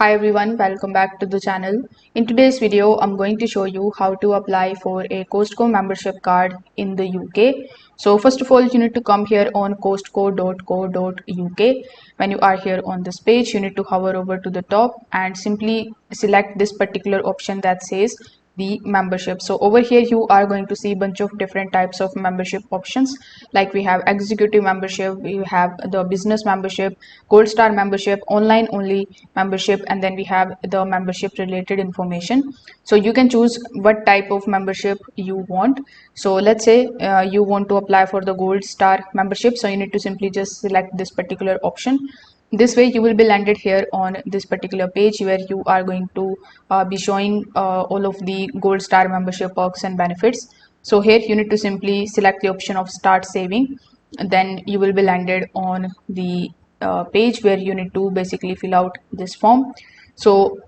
Hi everyone, welcome back to the channel. In today's video, I'm going to show you how to apply for a Costco membership card in the UK. So first of all, you need to come here on costco.co.uk. When you are here on this page, you need to hover over to the top and simply select this particular option that says the membership. So over here you are going to see a bunch of different types of membership options, like we have executive membership, we have the business membership, gold star membership, online only membership, and then we have the membership related information. So you can choose what type of membership you want. So let's say you want to apply for the gold star membership, so you need to simply just select this particular option. This way you will be landed here on this particular page where you are going to be showing all of the gold star membership perks and benefits. So here you need to simply select the option of start saving, and then you will be landed on the page where you need to basically fill out this form. So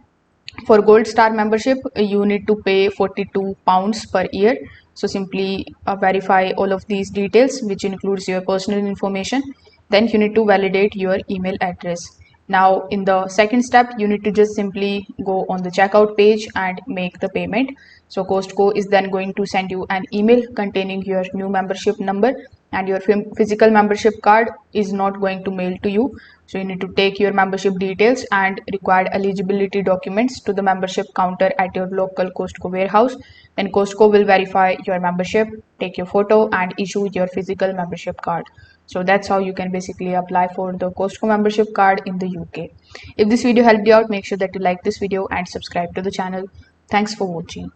for gold star membership you need to pay £42 per year. So simply verify all of these details, which includes your personal information. Then you need to validate your email address. Now in the second step, you need to just simply go on the checkout page and make the payment. So Costco is then going to send you an email containing your new membership number, and your physical membership card is not going to mail to you. So you need to take your membership details and required eligibility documents to the membership counter at your local Costco warehouse. Then Costco will verify your membership, take your photo, and issue your physical membership card. So that's how you can basically apply for the Costco membership card in the UK. If this video helped you out, make sure that you like this video and subscribe to the channel. Thanks for watching.